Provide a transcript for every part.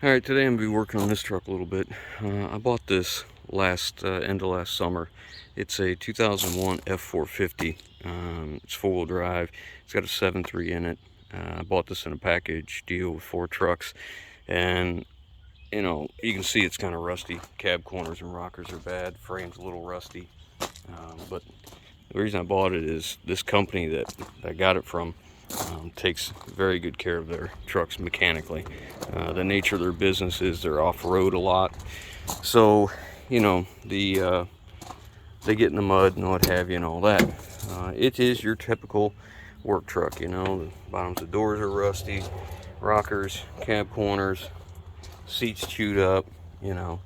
Alright, today I'm going to be working on this truck a little bit. I bought this end of last summer. It's a 2001 F450. It's four-wheel drive. It's got a 7.3 in it. I bought this in a package deal with 4 trucks. And, you know, you can see it's kind of rusty. Cab corners and rockers are bad. Frame's a little rusty. But the reason I bought it is this company that I got it from takes very good care of their trucks mechanically. The nature of their business is they're off-road a lot, so you know they get in the mud and what have you and all that. It is your typical work truck. You know, the bottoms of the doors are rusty, rockers, cab corners, seats chewed up. You know,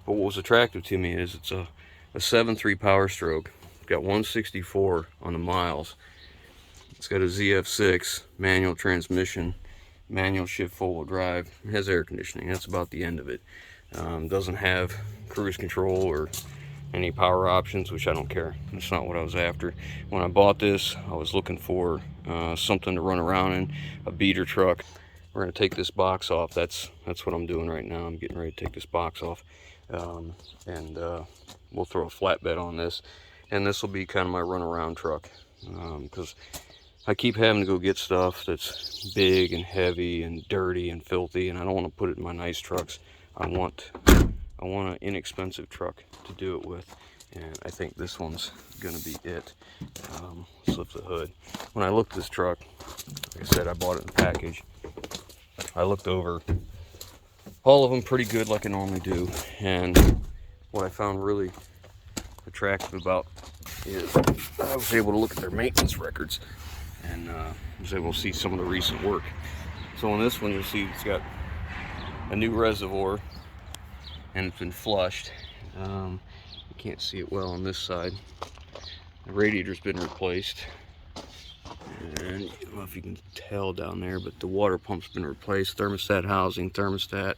but what was attractive to me is it's a 7.3 Powerstroke. It's got 164 on the miles. It's got a Zf6 manual transmission, manual shift four-wheel drive. It has air conditioning. That's about the end of it. Doesn't have cruise control or any power options, which I don't care. That's not what I was after. When I bought this, I was looking for something to run around in, a beater truck. We're going to take this box off. That's what I'm doing right now. I'm getting ready to take this box off. And we'll throw a flatbed on this. And this will be kind of my run-around truck. Because I keep having to go get stuff that's big and heavy and dirty and filthy, and I don't want to put it in my nice trucks. I want an inexpensive truck to do it with, and I think this one's gonna be it. Slip the hood. When I looked at this truck, like I said, I bought it in a package. I looked over all of them pretty good, like I normally do, and what I found really attractive about is I was able to look at their maintenance records. And was able to see some of the recent work. So on this one, you'll see it's got a new reservoir, and it's been flushed. You can't see it well on this side. The radiator's been replaced, and I don't know if you can tell down there, but the water pump's been replaced. Thermostat housing, thermostat.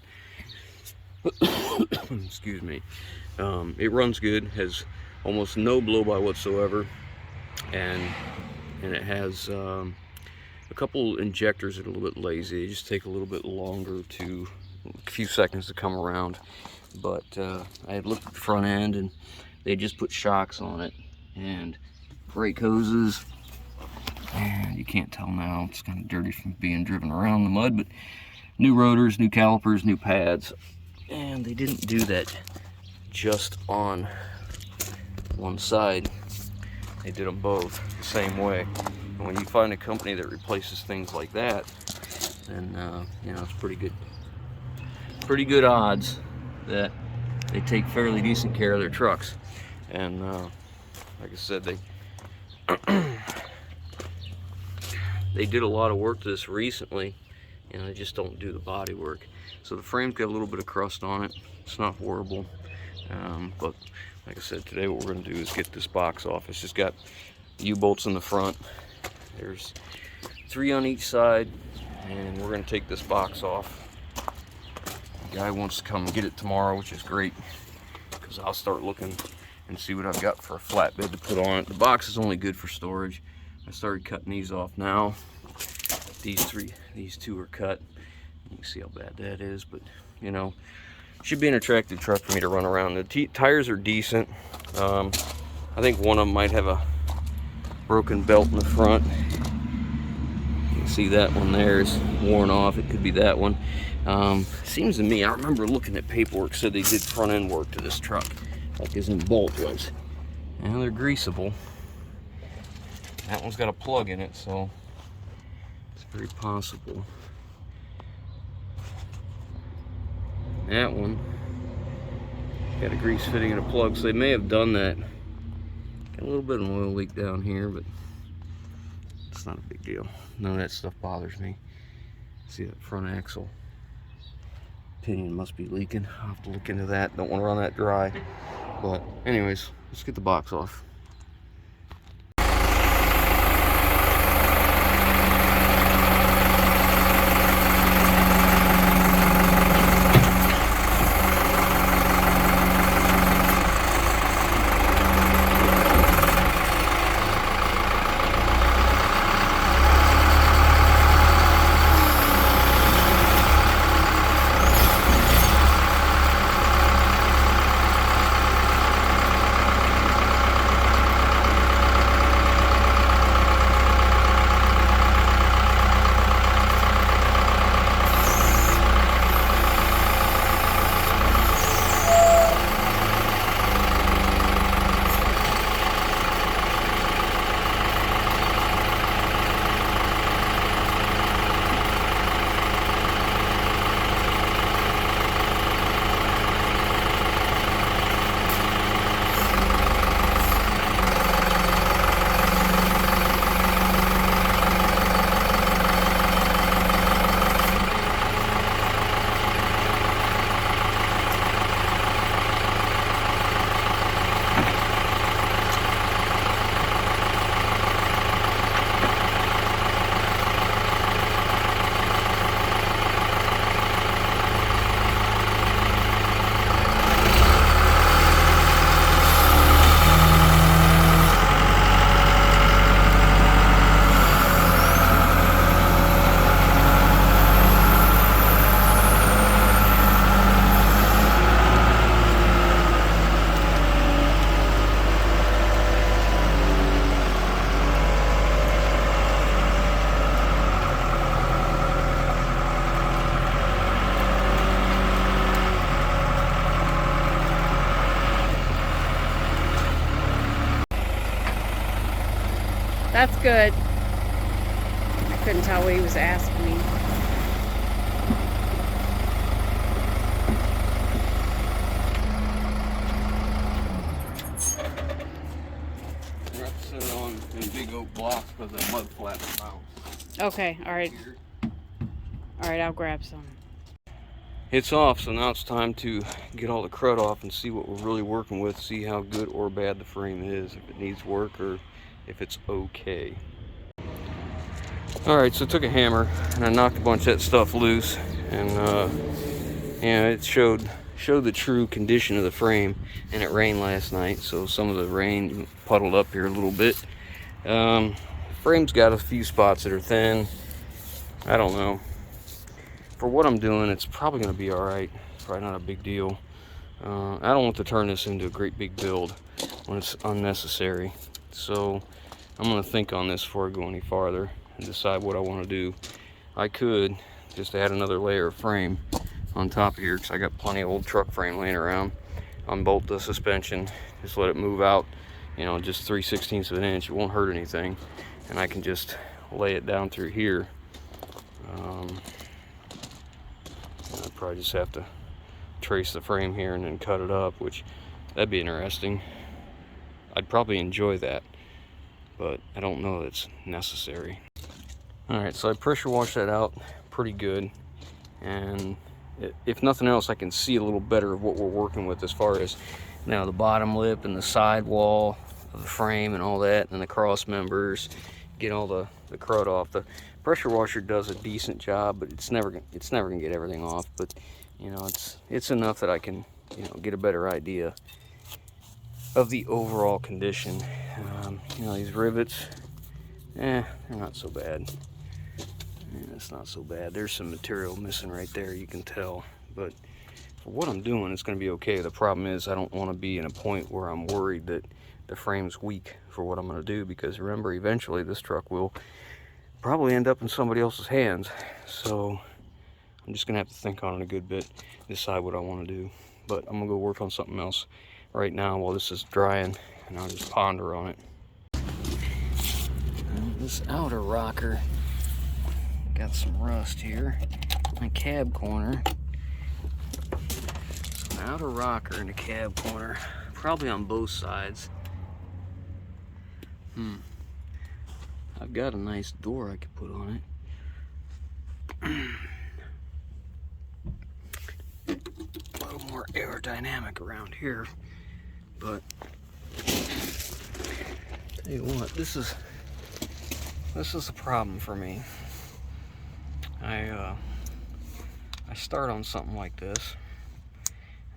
Excuse me. It runs good. Has almost no blow-by whatsoever, and it has a couple injectors that are a little bit lazy. They just take a little bit longer a few seconds to come around. But I had looked at the front end, and they just put shocks on it and brake hoses. And you can't tell now, it's kind of dirty from being driven around in the mud, but new rotors, new calipers, new pads. And they didn't do that just on one side. They did them both the same way. And when you find a company that replaces things like that, then you know, it's pretty good odds that they take fairly decent care of their trucks. And like I said, they did a lot of work to this recently, and they just don't do the body work. So the frame's got a little bit of crust on it. It's not horrible, but like I said, today what we're going to do is get this box off. It's just got U-bolts in the front. There's 3 on each side, and we're going to take this box off. The guy wants to come and get it tomorrow, which is great, because I'll start looking and see what I've got for a flatbed to put on it. The box is only good for storage. I started cutting these off now. These 2 are cut. You can see how bad that is, but you know, should be an attractive truck for me to run around. The tires are decent. I think one of them might have a broken belt in the front. You can see that one there is worn off. It could be that one. Seems to me, I remember looking at paperwork, said they did front end work to this truck, like his new bolt was. And they're greasable. That one's got a plug in it, so it's very possible. That one got a grease fitting and a plug, so they may have done that. Got a little bit of an oil leak down here, but it's not a big deal. None of that stuff bothers me. See that front axle? Pinion must be leaking. I'll have to look into that. Don't want to run that dry. But anyways, let's get the box off. That's good. I couldn't tell what he was asking me. We're going to set it on in big oak blocks because the mud flaps out. Okay, alright. Alright, I'll grab some. It's off, so now it's time to get all the crud off and see what we're really working with, see how good or bad the frame is, if it needs work or if it's okay. Alright, so I took a hammer and I knocked a bunch of that stuff loose, and it showed the true condition of the frame. And it rained last night, so some of the rain puddled up here a little bit. Frame's got a few spots that are thin. I don't know. For what I'm doing, it's probably going to be alright. It's probably not a big deal. I don't want to turn this into a great big build when it's unnecessary. So I'm going to think on this before I go any farther and decide what I want to do. I could just add another layer of frame on top of here, because I got plenty of old truck frame laying around. Unbolt the suspension, just let it move out, you know, just 3/16 of an inch. It won't hurt anything. And I can just lay it down through here. I'd probably just have to trace the frame here and then cut it up, which that'd be interesting. I'd probably enjoy that, but I don't know that it's necessary. Alright, so I pressure washed that out pretty good, and if nothing else, I can see a little better of what we're working with as far as, you know, the bottom lip and the side wall of the frame and all that, and the cross members. Get all the crud off. The pressure washer does a decent job, but it's never gonna get everything off. But you know, it's enough that I can, you know, get a better idea of the overall condition. You know, these rivets, they're not so bad. It's not so bad. There's some material missing right there, you can tell. But for what I'm doing, it's going to be okay. The problem is I don't want to be in a point where I'm worried that the frame's weak for what I'm going to do, because remember, eventually this truck will probably end up in somebody else's hands. So I'm just going to have to think on it a good bit, decide what I want to do. But I'm going to go work on something else right now while this is drying, and I'll just ponder on it. This outer rocker got some rust here. My cab corner. So an outer rocker in the cab corner, probably on both sides. I've got a nice door I could put on it. A little more aerodynamic around here, but tell you what, this is a problem for me. I start on something like this,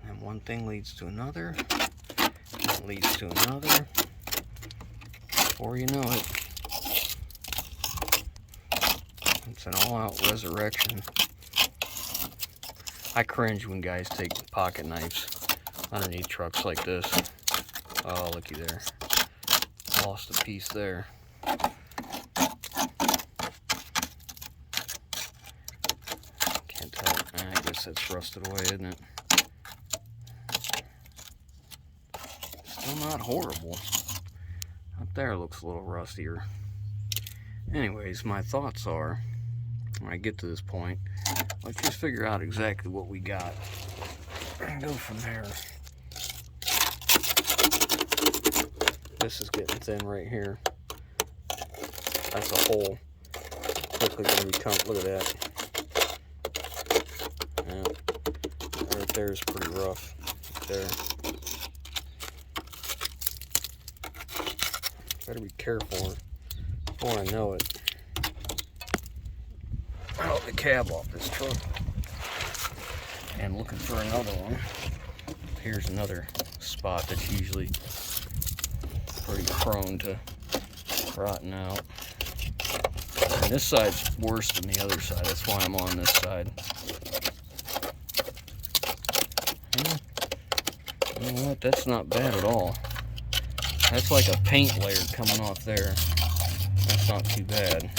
and then one thing leads to another, and leads to another. Before you know it, it's an all-out resurrection. I cringe when guys take pocket knives underneath trucks like this. Oh, looky there. Lost a piece there. Can't tell. I guess that's rusted away, isn't it? Still not horrible. Up there looks a little rustier. Anyways, my thoughts are, when I get to this point, let's just figure out exactly what we got and go from there. This is getting thin right here. That's a hole. Quickly gonna become, look at that. Yeah, right there is pretty rough. Right there. Better be careful before I know it. Out the cab off this truck. And looking for another one. Here's another spot that's usually pretty prone to rotting out. And this side's worse than the other side. That's why I'm on this side. You know what? That's not bad at all. That's like a paint layer coming off there. That's not too bad.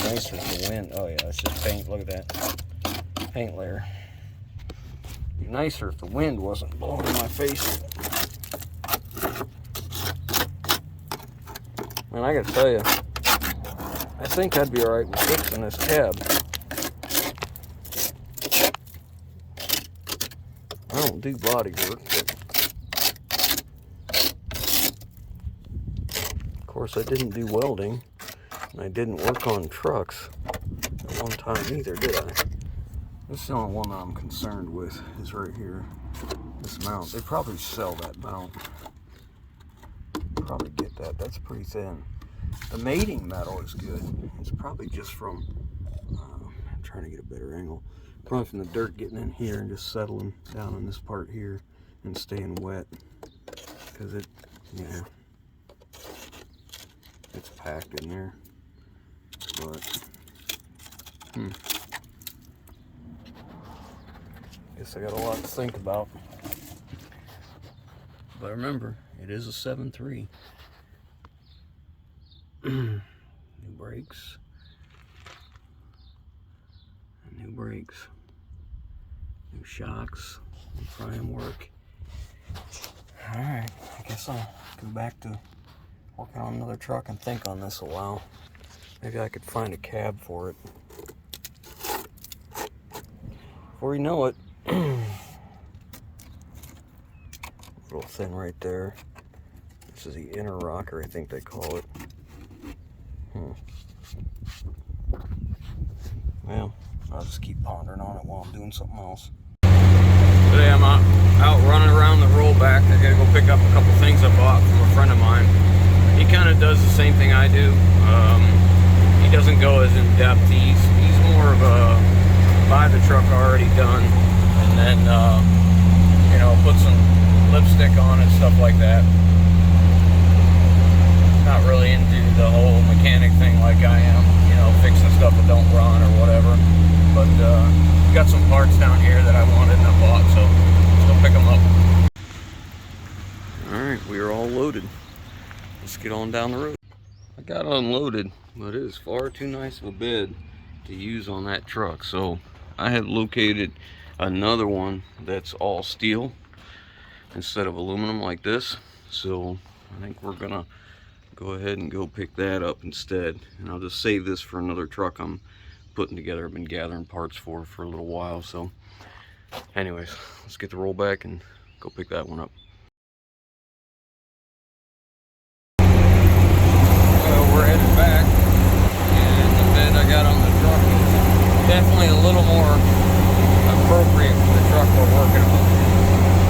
Nicer if the wind. Oh yeah, it's just paint. Look at that paint layer. Be nicer if the wind wasn't blowing in my face. And I gotta tell you, I think I'd be alright with fixing this cab. I don't do body work, but of course I didn't do welding, and I didn't work on trucks at one time either, did I? This is the only one that I'm concerned with, is right here. This mount. They probably sell that mount. Probably get that. That's pretty thin. The mating metal is good. It's probably just from, I'm trying to get a better angle. Probably from the dirt getting in here and just settling down in this part here and staying wet. Because it, yeah, it's packed in there. But, guess I got a lot to think about. But remember, it is a 7.3. New brakes. New brakes. New shocks. New prime work. Alright, I guess I'll go back to working on another truck and think on this a while. Maybe I could find a cab for it. Before you know it, a little thin right there. This is the inner rocker, I think they call it. Well, I'll just keep pondering on it while I'm doing something else. Today I'm out running around the rollback. I gotta go pick up a couple things I bought from a friend of mine. He kind of does the same thing I do. He doesn't go as in depth. He's more of a buy the truck already done, and then you know, put some lipstick on it, stuff like that. Not really into the whole mechanic thing like I am, you know, fixing stuff that don't run or whatever. But got some parts down here that I wanted and I bought, so let's go pick them up. Alright, we are all loaded. Let's get on down the road. I got unloaded, but it is far too nice of a bed to use on that truck, so I have located another one that's all steel instead of aluminum like this. So I think we're gonna go ahead and go pick that up instead, and I'll just save this for another truck I'm putting together. I've been gathering parts for a little while. So anyways, let's get the rollback and go pick that one up. So we're headed back, and the bed I got on the truck is definitely a little more appropriate for the truck we're working on.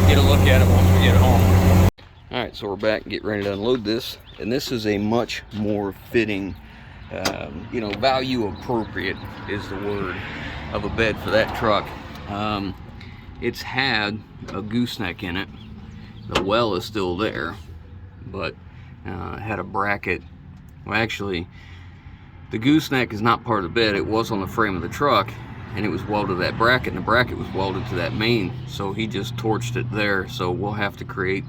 Get a look at it once we get home. Alright, so we're back and get ready to unload this, and this is a much more fitting, you know, value appropriate is the word of a bed for that truck. It's had a gooseneck in it. The well is still there, but it had a bracket. Well, actually, the gooseneck is not part of the bed. It was on the frame of the truck, and it was welded to that bracket, and the bracket was welded to that main, so he just torched it there. So we'll have to create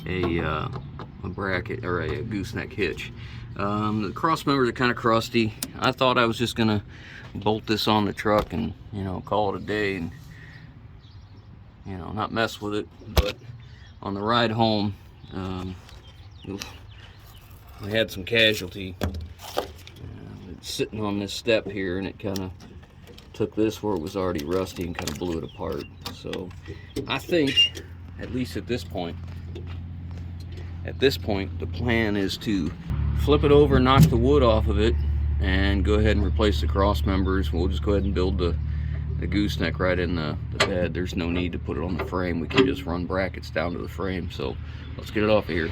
a bracket or a gooseneck hitch. The cross members are kind of crusty. I thought I was just gonna bolt this on the truck and, you know, call it a day and, you know, not mess with it. But on the ride home, we had some casualty. It's sitting on this step here, and it kind of took this where it was already rusty and kind of blew it apart. So I think, at least at this point, the plan is to flip it over, knock the wood off of it, and go ahead and replace the cross members. We'll just go ahead and build the gooseneck right in the bed. There's no need to put it on the frame. We can just run brackets down to the frame. So let's get it off of here.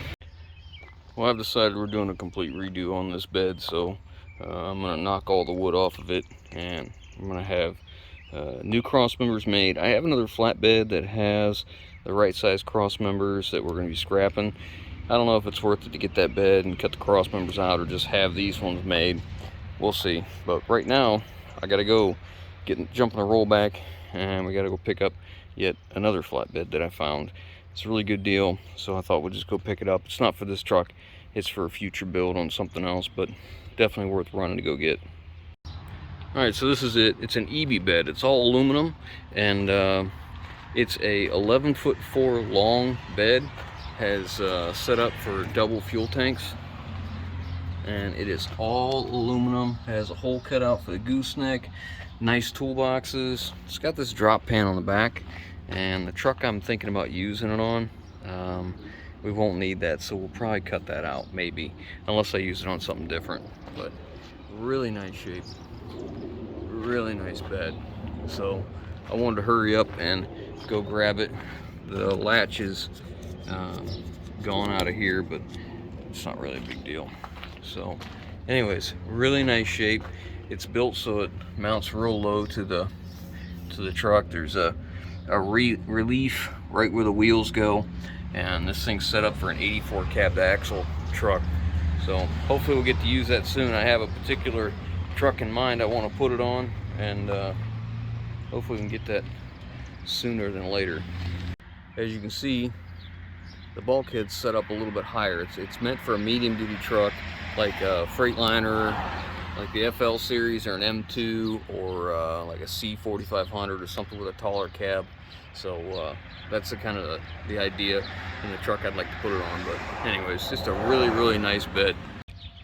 Well, I've decided we're doing a complete redo on this bed, so I'm going to knock all the wood off of it, and I'm going to have new cross members made. I have another flatbed that has the right size cross members that we're going to be scrapping. I don't know if it's worth it to get that bed and cut the cross members out, or just have these ones made. We'll see. But right now, I gotta go jump on a rollback, and we gotta go pick up yet another flatbed that I found. It's a really good deal, so I thought we'd just go pick it up. It's not for this truck, it's for a future build on something else, but definitely worth running to go get. Alright, so this is it. It's an EB bed. It's all aluminum, and it's a 11'4" long bed. Has set up for double fuel tanks. and it is all aluminum. Has a hole cut out for the gooseneck, nice toolboxes. It's got this drop pan on the back, and the truck I'm thinking about using it on, we won't need that, so we'll probably cut that out, maybe, unless I use it on something different. But really nice shape, really nice bed. So I wanted to hurry up and go grab it. The latch is gone out of here, but it's not really a big deal. So anyways, really nice shape. It's built so it mounts real low to the truck. There's a relief right where the wheels go, and this thing's set up for an 84 cab axle truck. So hopefully we'll get to use that soon. I have a particular truck in mind I want to put it on, and hopefully we can get that sooner than later. As you can see, the bulkhead's set up a little bit higher. It's meant for a medium duty truck, like a Freightliner, like the FL series, or an M2, or like a C4500 or something with a taller cab. So that's the kind of the idea in the truck I'd like to put it on. But anyways, just a really nice bed.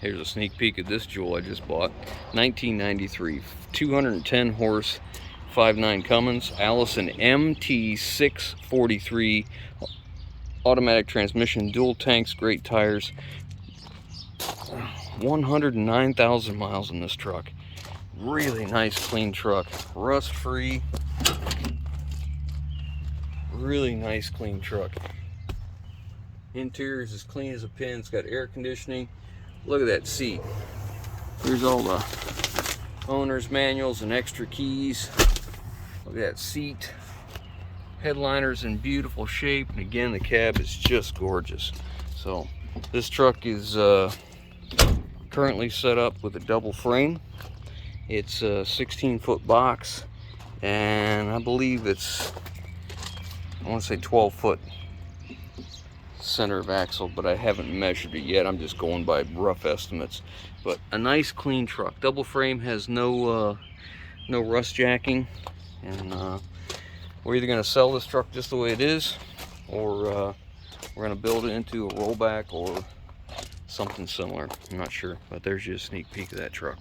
Here's a sneak peek at this jewel I just bought. 1993, 210 horse, 5.9 Cummins, Allison MT643, automatic transmission, dual tanks, great tires. 109,000 miles in this truck. Really nice, clean truck, rust free. Really nice, clean truck. Interior is as clean as a pin. It's got air conditioning. Look at that seat. Here's all the owner's manuals and extra keys. Look at that seat. Headliner's in beautiful shape, and again, the cab is just gorgeous. So this truck is currently set up with a double frame. It's a 16-foot box, and I believe it's, I want to say 12-foot center of axle, but I haven't measured it yet. I'm just going by rough estimates. But a nice, clean truck. Double frame, has no rust jacking, and we're either going to sell this truck just the way it is, or we're going to build it into a rollback or something similar. I'm not sure, but there's just a sneak peek of that truck.